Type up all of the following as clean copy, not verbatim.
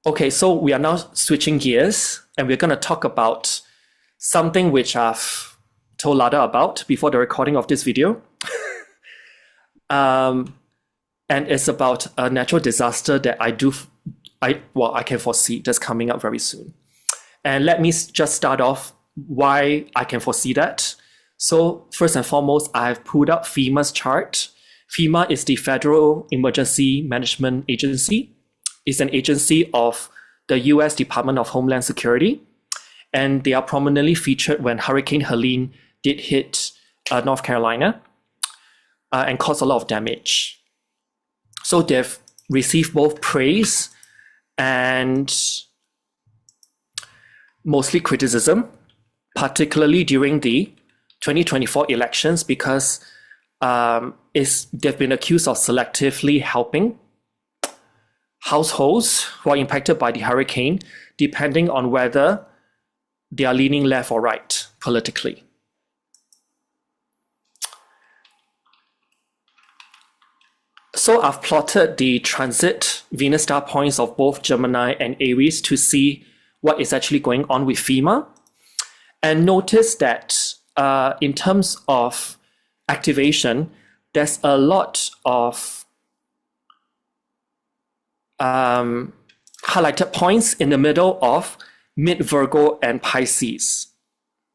Okay, so we are now switching gears and we're going to talk about something which I've told Lada about before the recording of this video. And it's about a natural disaster that I can foresee that's coming up very soon. And let me just start off why I can foresee that. So first and foremost, I've pulled up FEMA's chart. FEMA is the Federal Emergency Management Agency. It's an agency of the US Department of Homeland Security. And they are prominently featured when Hurricane Helene did hit North Carolina and caused a lot of damage. So they've received both praise and mostly criticism, particularly during the 2024 elections, because they've been accused of selectively helping households who are impacted by the hurricane, depending on whether they are leaning left or right politically. So I've plotted the transit Venus star points of both Gemini and Aries to see what is actually going on with FEMA. And notice that in terms of activation, there's a lot of highlighted points in the middle of mid-Virgo and Pisces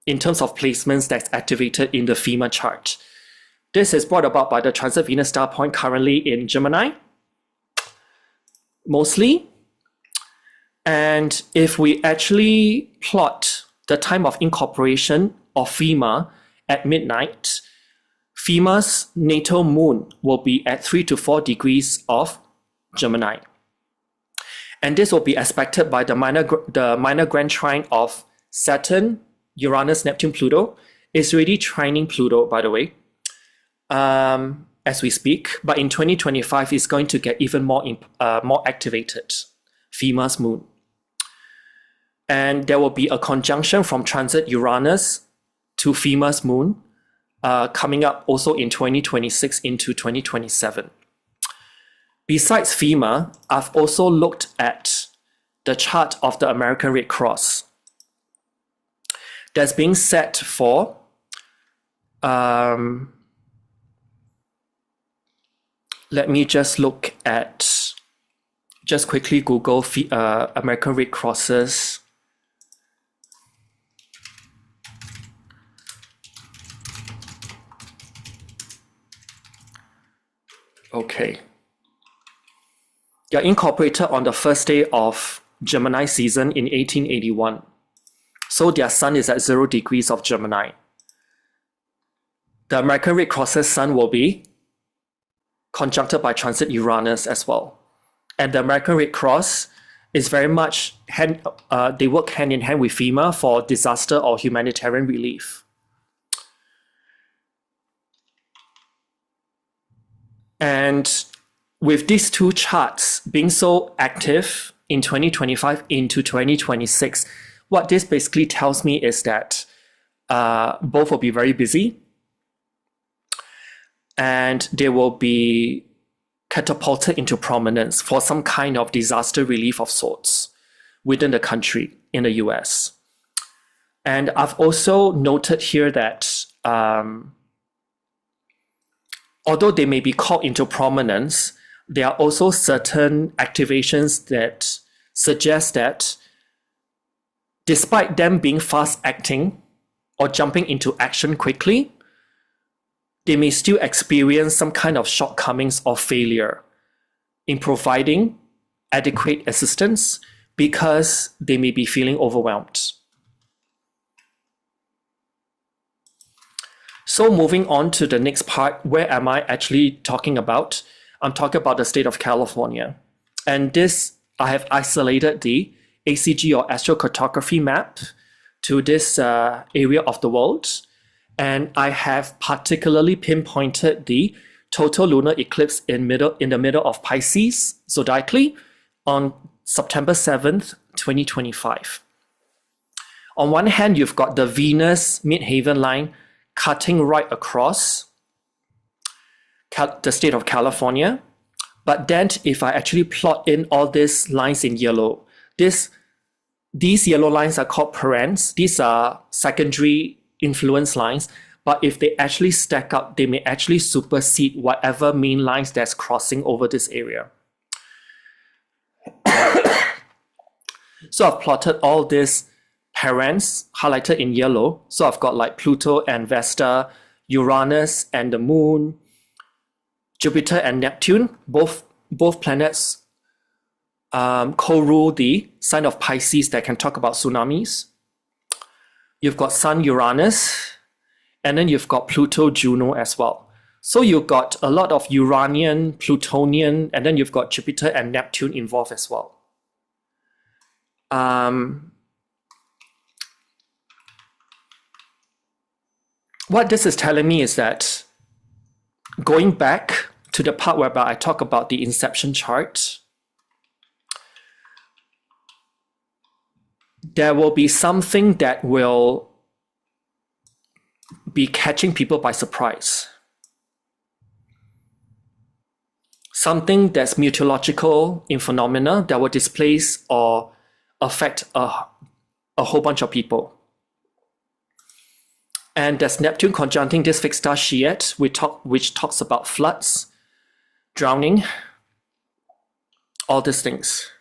in terms of placements that's activated in the FEMA chart. This is brought about by the transit Venus star point currently in Gemini, mostly. And if we actually plot the time of incorporation of FEMA at midnight, FEMA's natal moon will be at 3 to 4 degrees of Gemini. And this will be aspected by the minor grand trine of Saturn, Uranus, Neptune, Pluto. It's already trining Pluto, by the way, as we speak. But in 2025, it's going to get even more activated, FEMA's moon. And there will be a conjunction from transit Uranus to FEMA's moon coming up also in 2026 into 2027. Besides FEMA, I've also looked at the chart of the American Red Cross that's being set for let me just look at, just quickly Google American Red Crosses. Okay. They're incorporated on the first day of Gemini season in 1881. So their sun is at 0 degrees of Gemini. The American Red Cross's sun will be conjuncted by transit Uranus as well. And the American Red Cross is very much, they work hand in hand with FEMA for disaster or humanitarian relief. And with these two charts being so active in 2025 into 2026, what this basically tells me is that both will be very busy and they will be catapulted into prominence for some kind of disaster relief of sorts within the country in the US. And I've also noted here that although they may be called into prominence, there are also certain activations that suggest that despite them being fast acting or jumping into action quickly, they may still experience some kind of shortcomings or failure in providing adequate assistance because they may be feeling overwhelmed. So moving on to the next part, where am I actually talking about? I'm talking about the state of California. And this, I have isolated the ACG or astrocartography map to this area of the world. And I have particularly pinpointed the total lunar eclipse in the middle of Pisces, zodiacally, on September 7th, 2025. On one hand, you've got the Venus midheaven line cutting right across the state of California. But then if I actually plot in all these lines in yellow, these yellow lines are called parents. These are secondary influence lines. But if they actually stack up, they may actually supersede whatever main lines that's crossing over this area. So I've plotted all these parents highlighted in yellow. So I've got like Pluto and Vesta, Uranus and the Moon, Jupiter and Neptune, both planets co-rule the sign of Pisces that can talk about tsunamis. You've got Sun, Uranus, and then you've got Pluto, Juno as well. So you've got a lot of Uranian, Plutonian, and then you've got Jupiter and Neptune involved as well. What this is telling me is that going back to the part whereby I talk about the inception chart, there will be something that will be catching people by surprise. Something that's meteorological in phenomena that will displace or affect a whole bunch of people. And there's Neptune conjuncting this fixed star Shiet, which talks about floods, drowning, all these things.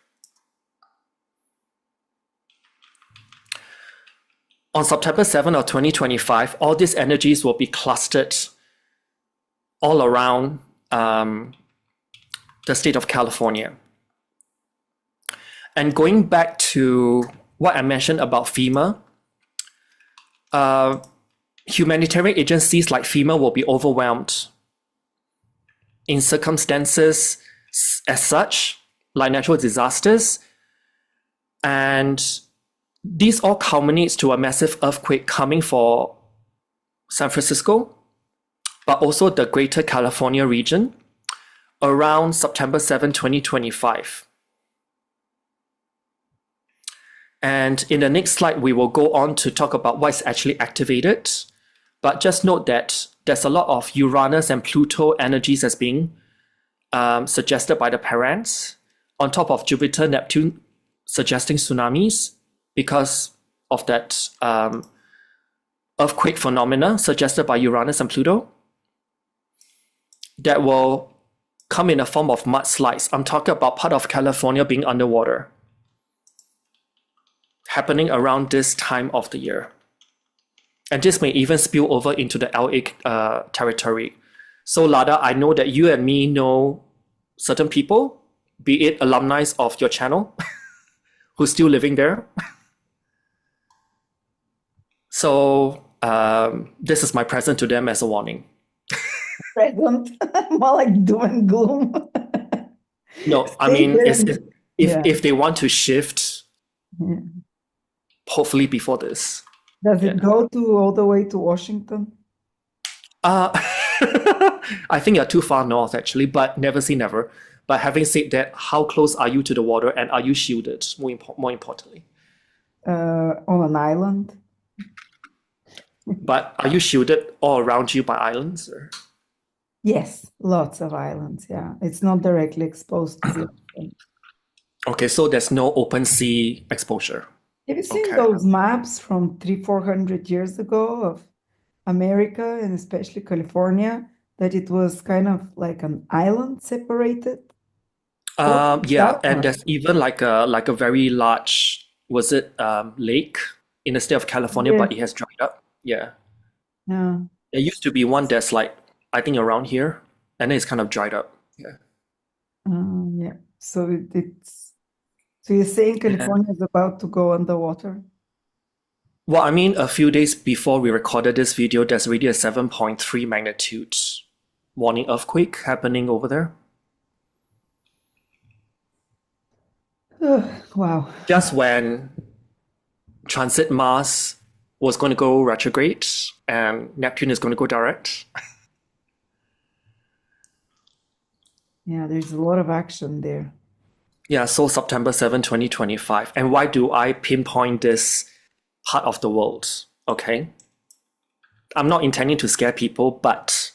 On September 7 of 2025, all these energies will be clustered all around the state of California. And going back to what I mentioned about FEMA, humanitarian agencies like FEMA will be overwhelmed in circumstances as such, like natural disasters. And this all culminates to a massive earthquake coming for San Francisco, but also the greater California region around September 7, 2025. And in the next slide, we will go on to talk about what's actually activated. But just note that there's a lot of Uranus and Pluto energies as being suggested by the parents, on top of Jupiter, Neptune suggesting tsunamis because of that earthquake phenomena suggested by Uranus and Pluto that will come in a form of mudslides. I'm talking about part of California being underwater, happening around this time of the year. And this may even spill over into the LA territory. So Lada, I know that you and me know certain people, be it alumni of your channel, who's still living there. So this is my present to them as a warning. Present, more like doom and gloom. No, I mean, if they want to shift, hopefully before this. Does it go to all the way to Washington? I think you're too far north, actually, but never say never. But having said that, how close are you to the water, and are you shielded, more importantly? On an island. But are you shielded all around you by islands? Or? Yes, lots of islands, yeah. It's not directly exposed to the ocean. Okay, so there's no open sea exposure. Have you seen those maps from 300-400 years ago of America and especially California, that it was kind of like an island separated? Yeah, and there's even like a very large, was it lake in the state of California, but it has dried up. Yeah. Yeah. There used to be one that's like, I think around here, and then it's kind of dried up. Yeah. Yeah. So so you're saying California is about to go underwater? Well, I mean, a few days before we recorded this video, there's already a 7.3 magnitude warning earthquake happening over there. Wow. Just when transit Mars was going to go retrograde and Neptune is going to go direct. Yeah, there's a lot of action there. Yeah, so September 7, 2025. And why do I pinpoint this part of the world? Okay. I'm not intending to scare people, but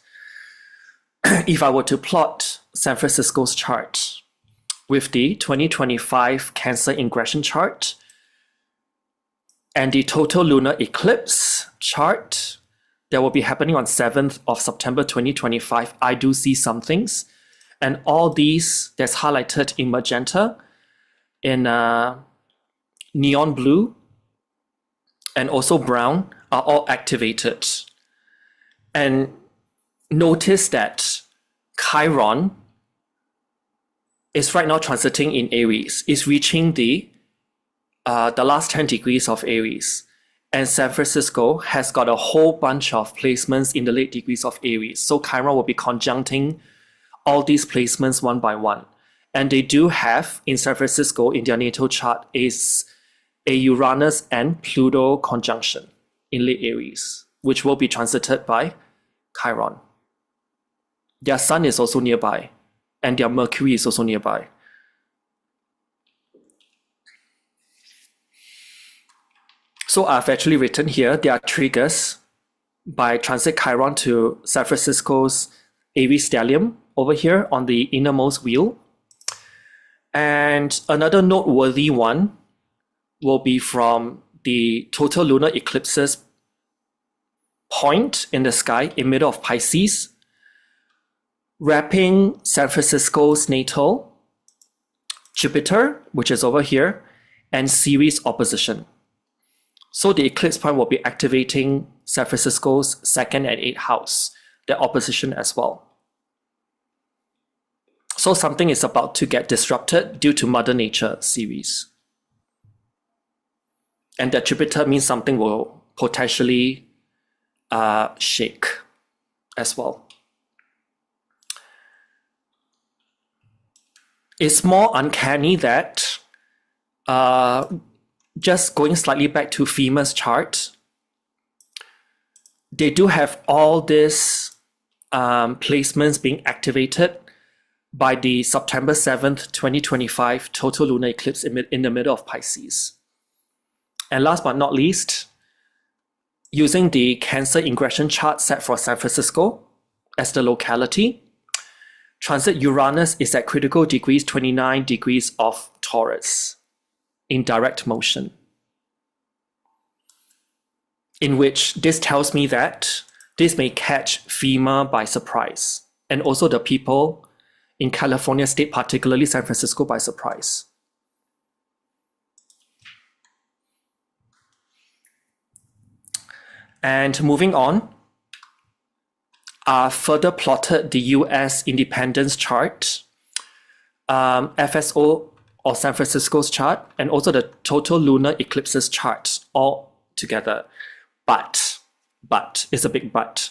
if I were to plot San Francisco's chart, with the 2025 Cancer ingression chart and the total lunar eclipse chart that will be happening on 7th of September 2025, I do see some things. And all these that's highlighted in magenta, in neon blue, and also brown are all activated. And notice that Chiron is right now transiting in Aries. It's reaching the last 10 degrees of Aries. And San Francisco has got a whole bunch of placements in the late degrees of Aries. So Chiron will be conjuncting all these placements one by one. And they do have, in San Francisco, in their natal chart, is a Uranus and Pluto conjunction in late Aries, which will be transited by Chiron. Their sun is also nearby, and their Mercury is also nearby. So I've actually written here, there are triggers by transit Chiron to San Francisco's Aries stellium over here on the innermost wheel. And another noteworthy one will be from the total lunar eclipses point in the sky in middle of Pisces, wrapping San Francisco's natal Jupiter, which is over here, and Ceres opposition. So the eclipse point will be activating San Francisco's 2nd and 8th house, their opposition as well. So something is about to get disrupted due to Mother Nature series. And that Jupiter means something will potentially shake as well. It's more uncanny that just going slightly back to FEMA's chart, they do have all these placements being activated by the September 7th, 2025 total lunar eclipse in the middle of Pisces. And last but not least, using the Cancer ingression chart set for San Francisco as the locality, transit Uranus is at critical degrees 29 degrees of Taurus in direct motion, in which this tells me that this may catch FEMA by surprise, and also the people in California state, particularly San Francisco, by surprise. And moving on, I further plotted the US independence chart, FSO or San Francisco's chart, and also the total lunar eclipses chart all together. But, it's a big but.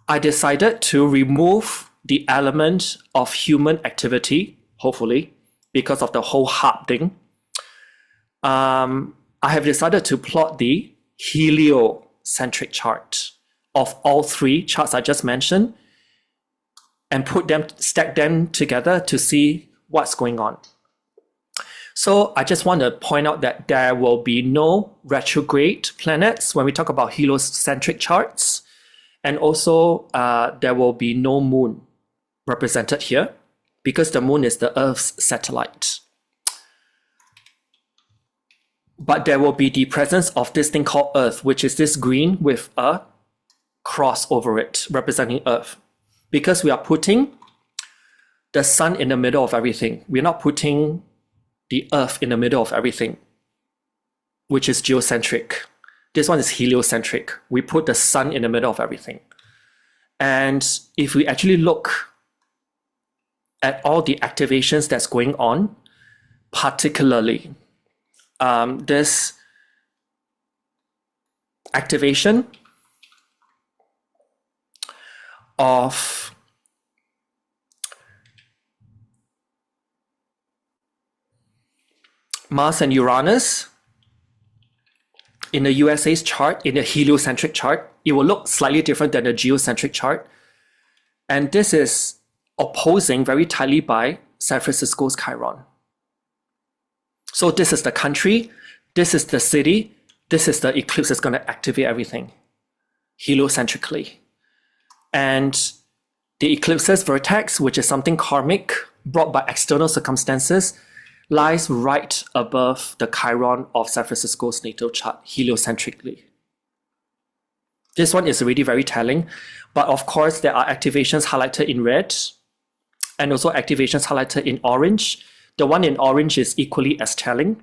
I decided to remove the element of human activity, hopefully, because of the whole HARP thing. I have decided to plot the heliocentric chart of all three charts I just mentioned and stack them together to see what's going on. So I just want to point out that there will be no retrograde planets when we talk about heliocentric charts. And also there will be no moon represented here because the moon is the Earth's satellite. But there will be the presence of this thing called Earth, which is this green with a cross over it representing Earth. Because we are putting the sun in the middle of everything. We're not putting the Earth in the middle of everything, which is geocentric. This one is heliocentric. We put the sun in the middle of everything. And if we actually look at all the activations that's going on, particularly this activation of Mars and Uranus in the USA's chart, in the heliocentric chart, it will look slightly different than the geocentric chart. And this is opposing very tightly by San Francisco's Chiron. So this is the country, this is the city, this is the eclipse that's going to activate everything heliocentrically. And the eclipse's vertex, which is something karmic, brought by external circumstances, lies right above the Chiron of San Francisco's natal chart, heliocentrically. This one is already very telling, but of course there are activations highlighted in red and also activations highlighted in orange. The one in orange is equally as telling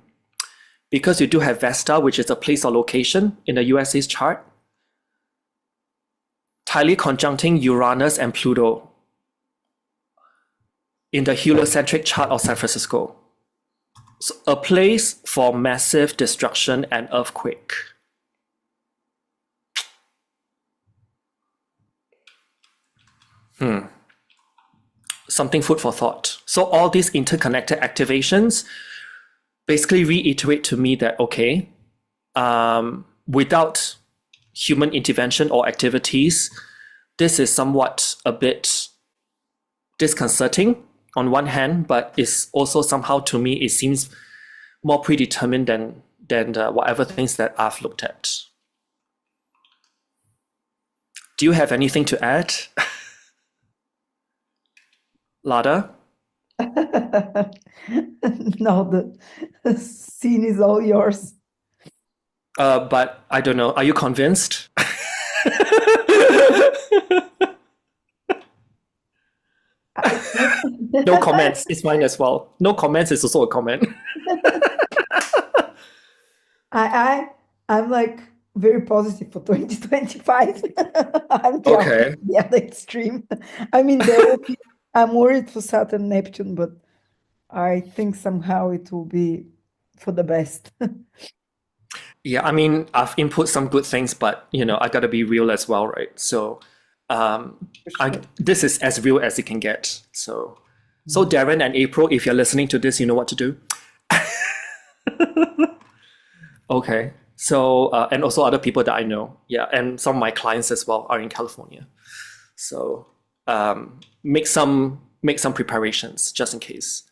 because you do have Vesta, which is a place or location in the USA's chart, tightly conjuncting Uranus and Pluto in the heliocentric chart of San Francisco. So a place for massive destruction and earthquake. Something food for thought. So all these interconnected activations basically reiterate to me that, okay, without human intervention or activities, this is somewhat a bit disconcerting on one hand, but it's also somehow, to me, it seems more predetermined than whatever things that I've looked at. Do you have anything to add? Lada? No, the scene is all yours. But I don't know. Are you convinced? No comments. It's fine as well. No comments is also a comment. I'm like very positive for 2025. I'm Okay. the other extreme. I mean, I'm worried for Saturn, Neptune, but I think somehow it will be for the best. Yeah, I mean, I've input some good things, but I gotta be real as well, right? So, this is as real as it can get. So Darren and April, if you're listening to this, you know what to do. Okay. So, and also other people that I know, yeah, and some of my clients as well are in California. So, make some preparations just in case.